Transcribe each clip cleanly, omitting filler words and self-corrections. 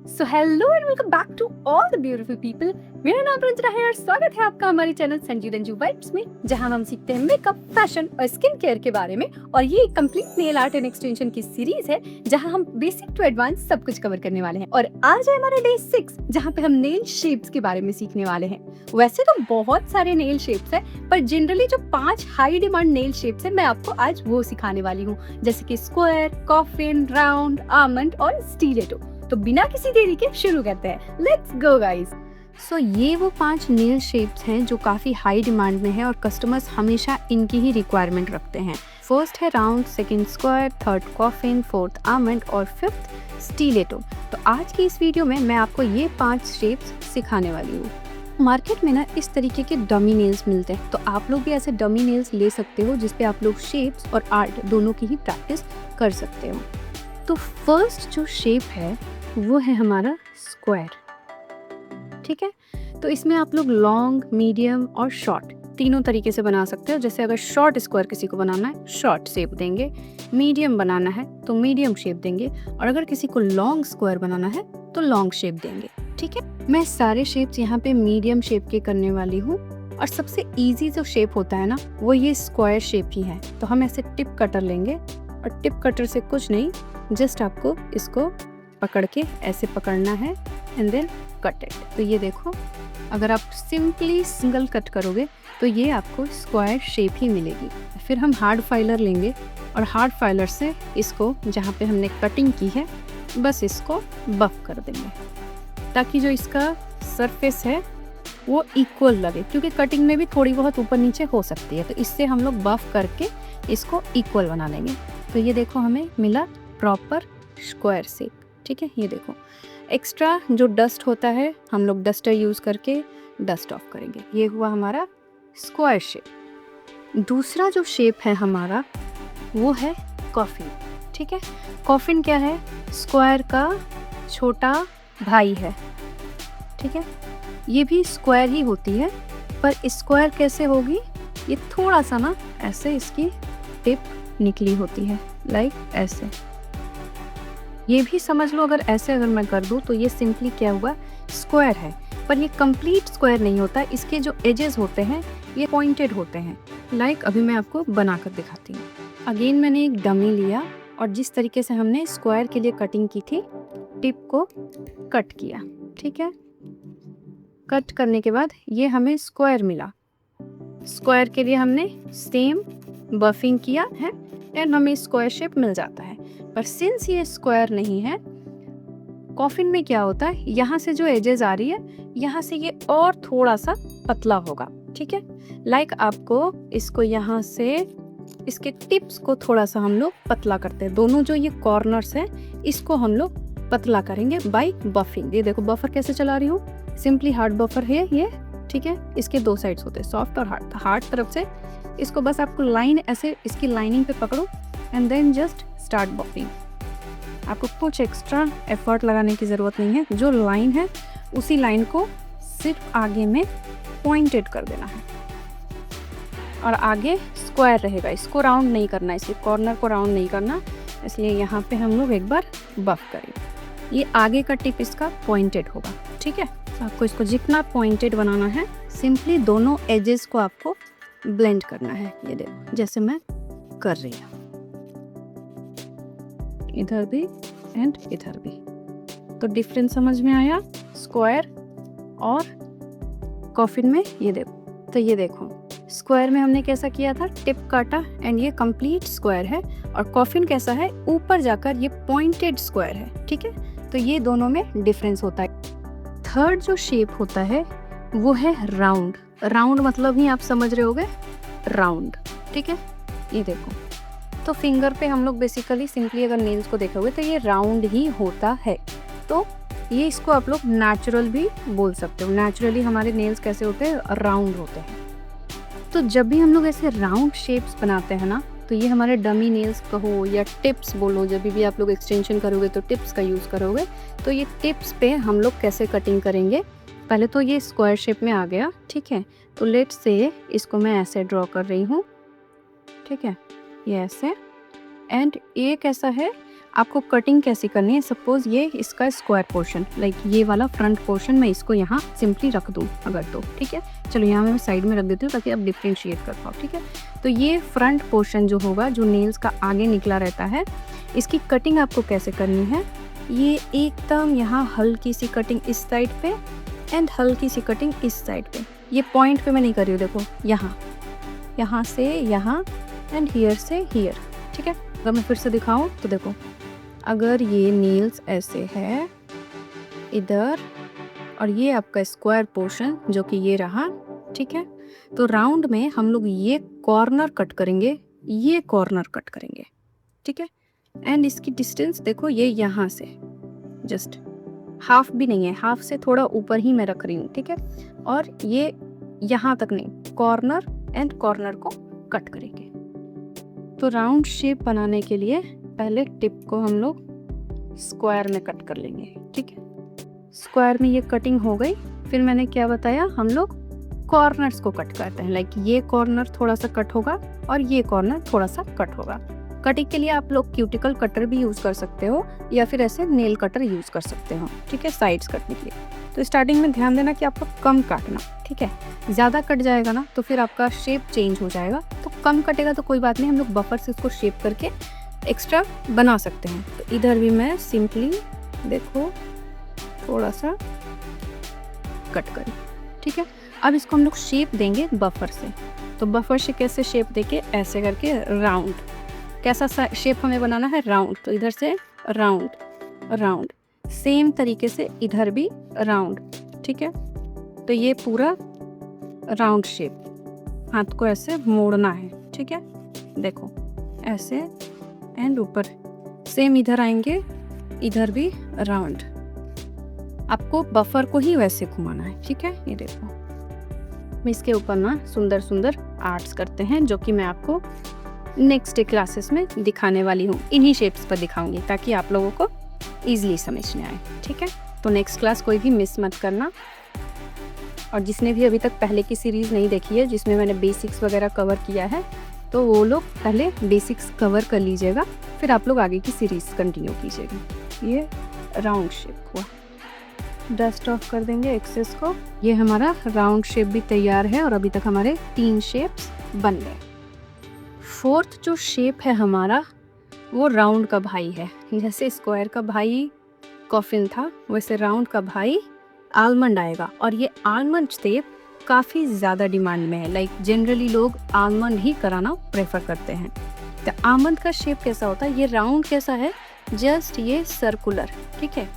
So hello and welcome back to all the beautiful people. मेरा नाम रंजना है और स्वागत है आपका हमारे चैनल संजू रंजू वाइब्स में, जहां हम सीखते हैं मेकअप, फैशन और स्किन केयर के बारे में। और ये एक complete nail art and extension की सीरीज है जहां हम बेसिक टू एडवांस सब कुछ कवर करने वाले हैं। और आज है हमारा डे 6 जहां पे हम नेल शेप्स के बारे में सीखने वाले हैं। वैसे तो बहुत सारे नेल शेप्स है, पर जनरली जो 5 हाई डिमांड नेल शेप्स है मैं आपको आज वो सिखाने वाली हूँ, जैसे कि स्क्वायर, कॉफिन, राउंड, आमंड और स्टिलेटो। तो बिना किसी देरी के शुरू करते हैं। Let's go guys. सो ये वो 5 नेल शेप्स हैं जो काफ़ी हाई डिमांड में है और कस्टमर्स हमेशा इनकी ही रिक्वायरमेंट रखते हैं। फर्स्ट है round, second square, third coffin, fourth almond और फिफ्थ स्टिलेटो। तो आज की इस वीडियो में मैं आपको ये 5 शेप्स सिखाने वाली हूँ। मार्केट में ना इस तरीके के डमी नेल्स मिलते हैं, तो आप लोग भी ऐसे डमी नेल्स ले सकते हो जिसपे आप लोग शेप्स और आर्ट दोनों की ही प्रैक्टिस कर सकते हो। तो फर्स्ट जो शेप है वो है हमारा स्क्वायर। ठीक है, तो इसमें आप लोग लॉन्ग, मीडियम और शॉर्ट तीनों तरीके से बना सकते हो। जैसे अगर शॉर्ट स्क्वायर किसी को बनाना है शॉर्ट शेप देंगे, मीडियम बनाना है तो मीडियम शेप देंगे, और अगर किसी को लॉन्ग स्क्वायर बनाना है तो लॉन्ग शेप देंगे। ठीक है, मैं सारे शेप्स यहाँ पे मीडियम शेप के करने वाली हूँ। और सबसे इजी जो शेप होता है ना वो ये स्क्वायर शेप ही है। तो हम ऐसे टिप कटर लेंगे और टिप कटर से कुछ नहीं, जस्ट आपको इसको पकड़ के ऐसे पकड़ना है एंड देन कट इट। तो ये देखो, अगर आप सिंपली सिंगल कट करोगे तो ये आपको स्क्वायर शेप ही मिलेगी। फिर हम हार्ड फाइलर लेंगे और हार्ड फाइलर से इसको जहाँ पे हमने कटिंग की है बस इसको बफ कर देंगे, ताकि जो इसका सरफेस है वो इक्वल लगे, क्योंकि कटिंग में भी थोड़ी बहुत ऊपर नीचे हो सकती है। तो इससे हम लोग बफ करके इसको इक्वल बना लेंगे। तो ये देखो हमें मिला प्रॉपर स्क्वायर शेप। ठीक है, ये देखो एक्स्ट्रा जो डस्ट होता है हम लोग डस्टर यूज़ करके डस्ट ऑफ करेंगे। ये हुआ हमारा स्क्वायर शेप। दूसरा जो शेप है हमारा वो है कॉफिन। ठीक है, कॉफिन क्या है? स्क्वायर का छोटा भाई है। ठीक है, ये भी स्क्वायर ही होती है, पर स्क्वायर कैसे होगी? ये थोड़ा सा ना ऐसे इसकी टिप निकली होती है, लाइक ऐसे। ये भी समझ लो, अगर ऐसे अगर मैं कर दूँ तो ये सिंपली क्या हुआ? स्क्वायर है, पर ये कंप्लीट स्क्वायर नहीं होता। इसके जो एजेस होते हैं ये पॉइंटेड होते हैं। लाइक अभी मैं आपको बना कर दिखाती हूँ। अगेन मैंने एक डमी लिया और जिस तरीके से हमने स्क्वायर के लिए कटिंग की थी, टिप को कट किया। ठीक है, कट करने के बाद ये हमें स्क्वायर मिला। स्क्वायर के लिए हमने सेम बफिंग किया है एंड हमें स्क्वायर शेप मिल जाता है। पर सिंस ये स्क्वायर नहीं है, कॉफिन में क्या होता है, यहाँ से जो एजेस आ रही है यहाँ से ये और थोड़ा सा पतला होगा। ठीक है, लाइक आपको इसको यहाँ से इसके टिप्स को थोड़ा सा हम लोग पतला करते हैं। दोनों जो ये कॉर्नर्स है इसको हम लोग पतला करेंगे बाय बफिंग। ये देखो बफर कैसे चला रही हूँ, सिंपली हार्ड बफर है ये। ठीक है, इसके 2 साइड्स होते हैं, सॉफ्ट और हार्ड। हार्ड तरफ से इसको बस आपको लाइन ऐसे इसकी लाइनिंग पे पकड़ो and then just start buffing. आपको कुछ एक्स्ट्रा एफर्ट लगाने की ज़रूरत नहीं है। जो लाइन है उसी लाइन को सिर्फ आगे में पॉइंटेड कर देना है और आगे स्क्वायर रहेगा। इसको राउंड नहीं करना, इसके कॉर्नर को राउंड नहीं करना, इसलिए यहाँ पे हम लोग एक बार बफ करेंगे। ये आगे का टिप इसका पॉइंटेड होगा। ठीक है, तो आपको इसको जितना पॉइंटेड बनाना है, सिंपली दोनों एजेस को आपको ब्लेंड करना है। ये देखो जैसे मैं कर रही हूँ, इधर भी एंड इधर भी। तो डिफरेंस समझ में आया स्क्वायर और कॉफिन में? ये देखो, तो ये देखो स्क्वायर में हमने कैसा किया था, टिप काटा एंड ये कंप्लीट स्क्वायर है, और कॉफिन कैसा है, ऊपर जाकर ये पॉइंटेड स्क्वायर है। ठीक है, तो ये दोनों में डिफरेंस होता है। थर्ड जो शेप होता है वो है राउंड। राउंड मतलब ही आप समझ रहे होगे, राउंड। ठीक है, ये देखो, तो फिंगर पे हम लोग बेसिकली सिंपली अगर नेल्स को देखोगे तो ये राउंड ही होता है। तो ये इसको आप लोग नेचुरल भी बोल सकते हो। नेचुरली हमारे नेल्स कैसे होते हैं? राउंड होते हैं। तो जब भी हम लोग ऐसे राउंड शेप्स बनाते हैं ना, तो ये हमारे डमी नेल्स कहो या टिप्स बोलो, जब भी आप लोग एक्सटेंशन करोगे तो टिप्स का यूज़ करोगे। तो ये टिप्स पे हम लोग कैसे कटिंग करेंगे? पहले तो ये स्क्वायर शेप में आ गया। ठीक है, तो लेट्स से इसको मैं ऐसे ड्रॉ कर रही हूँ। ठीक है, ये ऐसे, एंड ये कैसा है, आपको कटिंग कैसे करनी है, सपोज ये इसका स्क्वायर पोर्शन, लाइक ये वाला फ्रंट पोर्शन मैं इसको यहाँ सिंपली रख दूँ अगर, तो ठीक है। चलो यहाँ मैं साइड में रख देती हूँ ताकि आप डिफ्रेंशिएट कर पाओ, ठीक है। तो ये फ्रंट पोर्शन जो होगा, जो नेल्स का आगे निकला रहता है, इसकी कटिंग आपको कैसे करनी है, ये एकदम यहाँ हल्की सी कटिंग इस साइड पे एंड हल्की सी कटिंग इस साइड पे। ये पॉइंट पे मैं नहीं कर रही हूँ, देखो यहाँ से यहाँ एंड हियर से हियर, ठीक है। अगर मैं फिर से दिखाऊँ तो देखो, अगर ये नेल्स ऐसे है इधर और ये आपका स्क्वायर पोर्शन जो कि ये रहा, ठीक है, तो राउंड में हम लोग ये कॉर्नर कट करेंगे, ये कॉर्नर कट करेंगे, ठीक है। एंड इसकी डिस्टेंस देखो, ये यहाँ से जस्ट हाफ भी नहीं है, हाफ से थोड़ा ऊपर ही मैं रख रही हूँ, ठीक है। और ये यहाँ तक नहीं, कॉर्नर एंड कॉर्नर को कट करेंगे। तो राउंड शेप बनाने के लिए पहले टिप को हम लोग स्क्वायर में कट कर लेंगे, ठीक है। स्क्वायर में ये कटिंग हो गई, फिर मैंने क्या बताया, हम लोग कॉर्नर्स को कट करते हैं, लाइक ये कॉर्नर थोड़ा सा कट होगा और ये कॉर्नर थोड़ा सा कट होगा। कटिंग के लिए आप लोग क्यूटिकल कटर भी यूज़ कर सकते हो या फिर ऐसे नेल कटर यूज़ कर सकते हो, ठीक है, साइड्स कटने के लिए। तो स्टार्टिंग में ध्यान देना कि आपको कम काटना, ठीक है। ज़्यादा कट जाएगा ना तो फिर आपका शेप चेंज हो जाएगा, तो कम कटेगा तो कोई बात नहीं, हम लोग बफर से उसको शेप करके एक्स्ट्रा बना सकते हैं। तो इधर भी मैं सिंपली देखो थोड़ा सा कट करी, ठीक है। अब इसको हम लोग शेप देंगे बफर से। तो बफर से कैसे शेप देके, ऐसे करके राउंड, कैसा शेप हमें बनाना है, राउंड। तो इधर से राउंड राउंड, सेम तरीके से इधर भी राउंड, ठीक है। तो ये पूरा राउंड शेप, हाथ को ऐसे मोड़ना है, ठीक है, देखो ऐसे एंड ऊपर सेम इधर आएंगे, इधर भी राउंड। आपको बफर को ही वैसे घुमाना है, ठीक है। ये देखो, मैं इसके ऊपर ना सुंदर सुंदर आर्ट्स करते हैं जो कि मैं आपको नेक्स्ट डे क्लासेस में दिखाने वाली हूँ। इन्हीं शेप्स पर दिखाऊंगी ताकि आप लोगों को ईजिली समझ में आए, ठीक है। तो नेक्स्ट क्लास कोई भी मिस मत करना। और जिसने भी अभी तक पहले की सीरीज़ नहीं देखी है जिसमें मैंने बेसिक्स वगैरह कवर किया है, तो वो लोग पहले बेसिक्स कवर कर लीजिएगा, फिर आप लोग आगे की सीरीज़ कंटिन्यू कीजिएगा। ये राउंड शेप हुआ, डस्ट ऑफ कर देंगे एक्सेस को। ये हमारा राउंड शेप भी तैयार है और अभी तक हमारे 3 शेप्स बन गए। फोर्थ जो शेप है हमारा, वो राउंड का भाई है। जैसे स्क्वायर का भाई कॉफिन था, वैसे राउंड का भाई आलमंड आएगा। और ये आलमंड शेप काफ़ी ज़्यादा डिमांड में है, लाइक जनरली लोग आलमंड ही कराना प्रेफर करते हैं। तो आलमंड का शेप कैसा होता है, ये राउंड कैसा है, जस्ट ये सर्कुलर, ठीक है।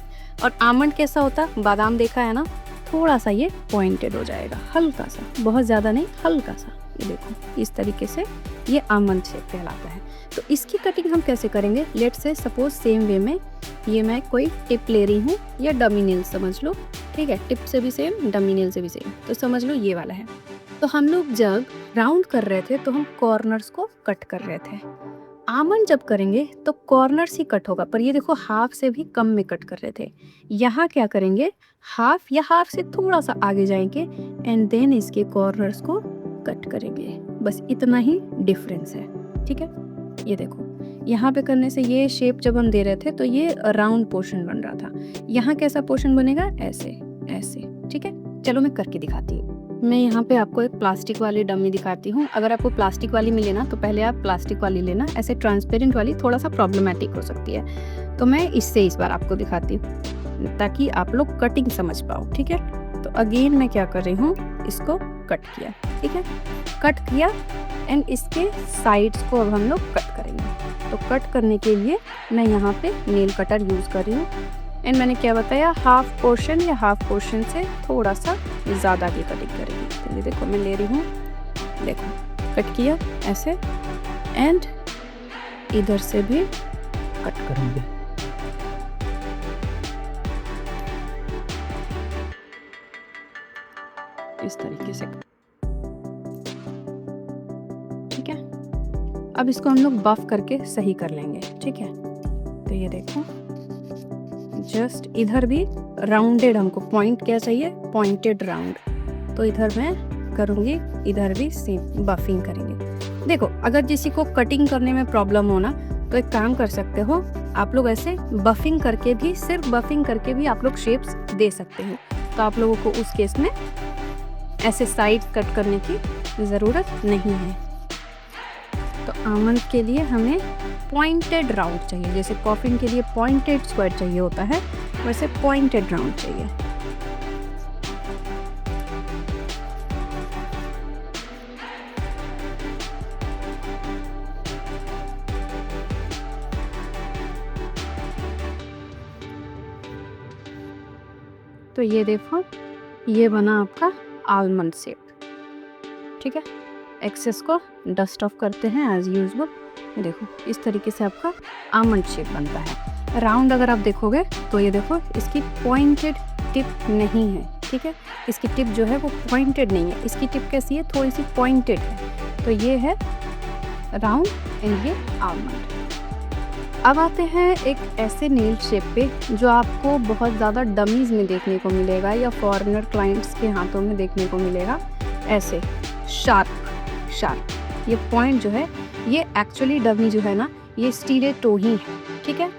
और आलमंड कैसा होता है, बादाम देखा है ना, थोड़ा सा ये पॉइंटेड हो जाएगा, हल्का सा, बहुत ज़्यादा नहीं, हल्का सा। ये देखो इस तरीके से ये आलमंड शेप कहलाता है। तो इसकी कटिंग हम कैसे करेंगे, let's say suppose same way में ये मैं कोई टिप ले रही हूँ या डमी नेल समझ लो, ठीक है। टिप से भी सेम, डमी नेल से भी सेम, तो समझ लो ये वाला है। तो हम लोग जब राउंड कर रहे थे तो हम कॉर्नर्स को कट कर रहे थे। आलमंड जब करेंगे तो कॉर्नर्स ही कट होगा, पर ये देखो हाफ से भी कम में कट कर रहे थे। यहाँ क्या करेंगे, हाफ या हाफ से थोड़ा सा आगे जाएंगे एंड देन इसके कॉर्नर्स को कट करेंगे। बस इतना ही डिफरेंस है, ठीक है। ये देखो यहाँ पे करने से ये शेप जब हम दे रहे थे तो ये राउंड पोर्शन बन रहा था, यहाँ कैसा पोर्शन बनेगा, ऐसे ऐसे, ठीक है। चलो मैं करके दिखाती हूँ। मैं यहाँ पे आपको एक प्लास्टिक वाली डमी दिखाती हूँ। अगर आपको प्लास्टिक वाली मिले ना तो पहले आप प्लास्टिक वाली लेना, ऐसे ट्रांसपेरेंट वाली थोड़ा सा प्रॉब्लमेटिक हो सकती है। तो मैं इससे इस बार आपको दिखाती हूँ ताकि आप लोग कटिंग समझ पाओ, ठीक है। तो अगेन मैं क्या कर रही हूँ, इसको कट किया, ठीक है, कट किया एंड इसके साइड्स को अब हम लोग कट करेंगे। तो कट करने के लिए मैं यहाँ पे नेल कटर यूज़ कर रही हूँ एंड मैंने क्या बताया, हाफ पोर्शन या हाफ पोर्शन से थोड़ा सा ज़्यादा की कटिंग करेंगे। तो ये देखो मैं ले रही हूँ, देखो कट किया ऐसे एंड इधर से भी कट करेंगे। इस तरीके से, ठीक है। अब इसको हम लोग बफ करके सही कर लेंगे, ठीक है। तो ये देखो जस्ट इधर भी राउंडेड, हमको पॉइंट क्या चाहिए, पॉइंटेड राउंड। तो इधर मैं करूँगी, इधर भी सेम बफिंग करेंगे। देखो अगर किसी को कटिंग करने में प्रॉब्लम हो ना तो एक काम कर सकते हो, आप लोग ऐसे बफिंग करके भी, सिर्फ बफिंग करके भी आप लोग शेप्स दे सकते हो। तो आप लोगों को उस केस में ऐसे साइड कट करने की ज़रूरत नहीं है। तो आमंड के लिए हमें पॉइंटेड राउंड चाहिए, जैसे कॉफिन के लिए पॉइंटेड स्क्वायर चाहिए होता है, वैसे पॉइंटेड राउंड चाहिए। तो ये देखो, ये बना आपका आलमंड शेप। ठीक है, एक्सेस को डस्ट ऑफ करते हैं एज यूजुअल। ये देखो, इस तरीके से आपका आलमंड शेप बनता है। राउंड अगर आप देखोगे तो ये देखो, इसकी पॉइंटेड टिप नहीं है। ठीक है, इसकी टिप जो है वो पॉइंटेड नहीं है, इसकी टिप कैसी है, थोड़ी सी पॉइंटेड है। तो ये है राउंड एंड ये आलमंड। अब आते हैं एक ऐसे नेल शेप पे जो आपको बहुत ज़्यादा डमीज़ में देखने को मिलेगा या फॉरेनर क्लाइंट्स के हाथों में देखने को मिलेगा। ऐसे शार्प ये पॉइंट जो है, ये एक्चुअली डमी जो है ना, ये स्टीलेटो ही है। ठीक है,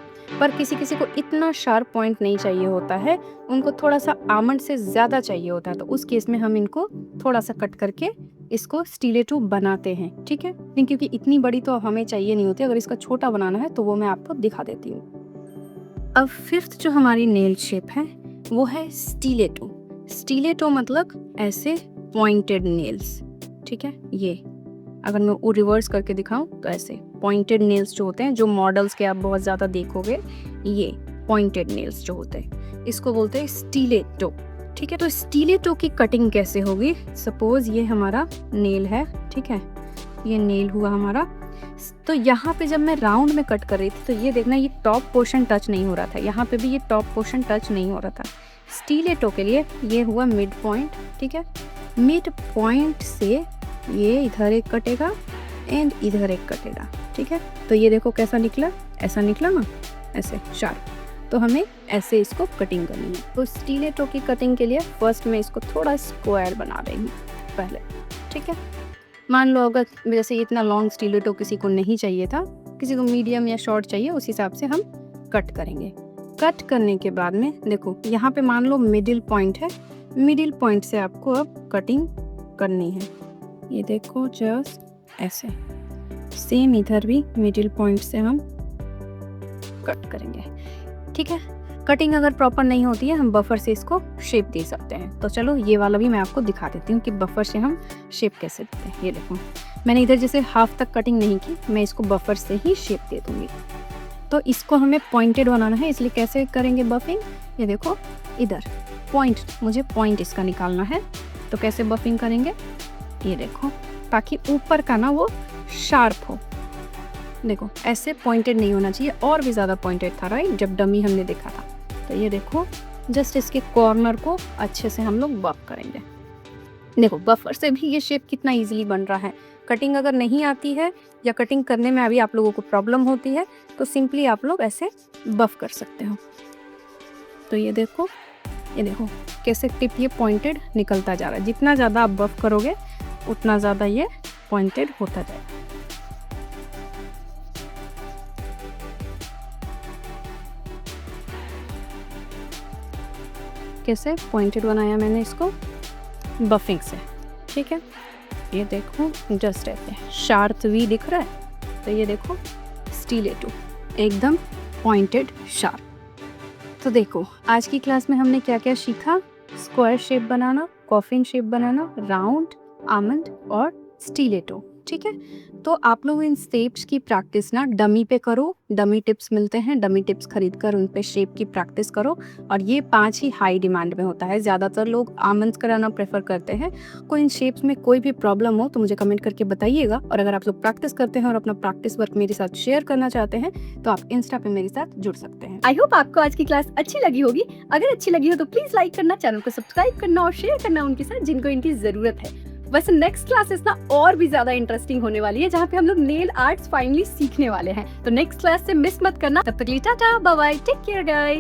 पर किसी किसी को इतना शार्प पॉइंट नहीं चाहिए होता है, उनको थोड़ा सा आमंड से ज़्यादा चाहिए होता है। तो उस केस में हम इनको थोड़ा सा कट करके इसको स्टीलेटो बनाते हैं। ठीक है, लेकिन क्योंकि इतनी बड़ी तो हमें चाहिए नहीं होती, अगर इसका छोटा बनाना है तो वो मैं आपको दिखा देती हूँ। अब फिफ्थ जो हमारी नेल शेप है वो है स्टीलेटो। स्टीलेटो मतलब ऐसे पॉइंटेड नेल्स। ठीक है, ये अगर मैं वो रिवर्स करके दिखाऊं तो ऐसे पॉइंटेड नेल्स जो होते हैं, जो मॉडल्स के आप बहुत ज़्यादा देखोगे, ये पॉइंटेड नेल्स जो होते हैं, इसको बोलते हैं स्टीलेटो। ठीक है, तो स्टीलेटो की कटिंग कैसे होगी। सपोज ये हमारा नेल है। ठीक है, ये नेल हुआ हमारा। तो यहाँ पे जब मैं राउंड में कट कर रही थी तो ये देखना, ये टॉप पोर्शन टच नहीं हो रहा था, यहाँ पे भी ये टॉप पोर्शन टच नहीं हो रहा था। स्टीलेटो के लिए ये हुआ मिड पॉइंट। ठीक है, मिड पॉइंट से ये इधर एक कटेगा एंड इधर एक कटेगा। ठीक है, तो ये देखो कैसा निकला, ऐसा निकला ना, ऐसे शार्प। तो हमें ऐसे इसको कटिंग करनी है। तो स्टीलेटो की कटिंग के लिए फर्स्ट मैं इसको थोड़ा स्क्वायर बना रही हूँ पहले। ठीक है, मान लो अगर जैसे इतना लॉन्ग स्टीलेटो किसी को नहीं चाहिए था, किसी को मीडियम या शॉर्ट चाहिए, उस हिसाब से हम कट करेंगे। कट करने के बाद में देखो, यहाँ पे मान लो मिडिल पॉइंट है, मिडिल पॉइंट से आपको अब कटिंग करनी है। ये देखो जस्ट ऐसे, सेम इधर भी मिडिल पॉइंट से हम कट करेंगे। ठीक है, कटिंग अगर प्रॉपर नहीं होती है, हम बफर से इसको शेप दे सकते हैं। तो चलो ये वाला भी मैं आपको दिखा देती हूँ कि बफर से हम शेप कैसे देते हैं। ये देखो, मैंने इधर जैसे हाफ तक कटिंग नहीं की, मैं इसको बफर से ही शेप दे दूँगी। तो इसको हमें पॉइंटेड बनाना है, इसलिए कैसे करेंगे बफिंग। ये देखो, इधर पॉइंट, मुझे पॉइंट इसका निकालना है। तो कैसे बफिंग करेंगे, ये देखो, ताकि ऊपर का ना वो शार्प हो। देखो ऐसे पॉइंटेड नहीं होना चाहिए, और भी ज़्यादा पॉइंटेड था राइट, जब डमी हमने देखा था। तो ये देखो, जस्ट इसके कॉर्नर को अच्छे से हम लोग बफ करेंगे। देखो बफर से भी ये शेप कितना इजीली बन रहा है। कटिंग अगर नहीं आती है या कटिंग करने में अभी आप लोगों को प्रॉब्लम होती है, तो सिंपली आप लोग ऐसे बफ कर सकते हो। तो ये देखो कैसे टिप ये पॉइंटेड निकलता जा रहा है। जितना ज़्यादा आप बफ करोगे उतना ज़्यादा ये पॉइंटेड होता जाएगा। कैसे पॉइंटेड बनाया मैंने इसको, बफिंग से। ठीक है, ये देखो जस्ट ऐसे शार्प वी दिख रहा है। तो ये देखो स्टीलेटो एकदम पॉइंटेड शार्प। तो देखो आज की क्लास में हमने क्या क्या सीखा, स्क्वायर शेप बनाना, कॉफिन शेप बनाना, राउंड, आमंड और स्टीलेटो। ठीक है, तो आप लोग इन शेप्स की प्रैक्टिस ना डमी पे करो। डमी टिप्स मिलते हैं, डमी टिप्स खरीद कर उन पे शेप की प्रैक्टिस करो। और ये 5 ही हाई डिमांड में होता है, ज़्यादातर लोग आमंड्स कराना प्रेफर करते हैं। कोई इन शेप्स में कोई भी प्रॉब्लम हो तो मुझे कमेंट करके बताइएगा। और अगर आप लोग प्रैक्टिस करते हैं और अपना प्रैक्टिस वर्क मेरे साथ शेयर करना चाहते हैं तो आप इंस्टा पे मेरे साथ जुड़ सकते हैं। आई होप आपको आज की क्लास अच्छी लगी होगी। अगर अच्छी लगी हो तो प्लीज लाइक करना, चैनल को सब्सक्राइब करना और शेयर करना उनके साथ जिनको इनकी जरूरत है। वैसे नेक्स्ट क्लासेस ना और भी ज्यादा इंटरेस्टिंग होने वाली है, जहाँ पे हम लोग नेल आर्ट्स फाइनली सीखने वाले हैं। तो नेक्स्ट क्लास से मिस मत करना। तब तक के लिए tata bye bye, take care guys.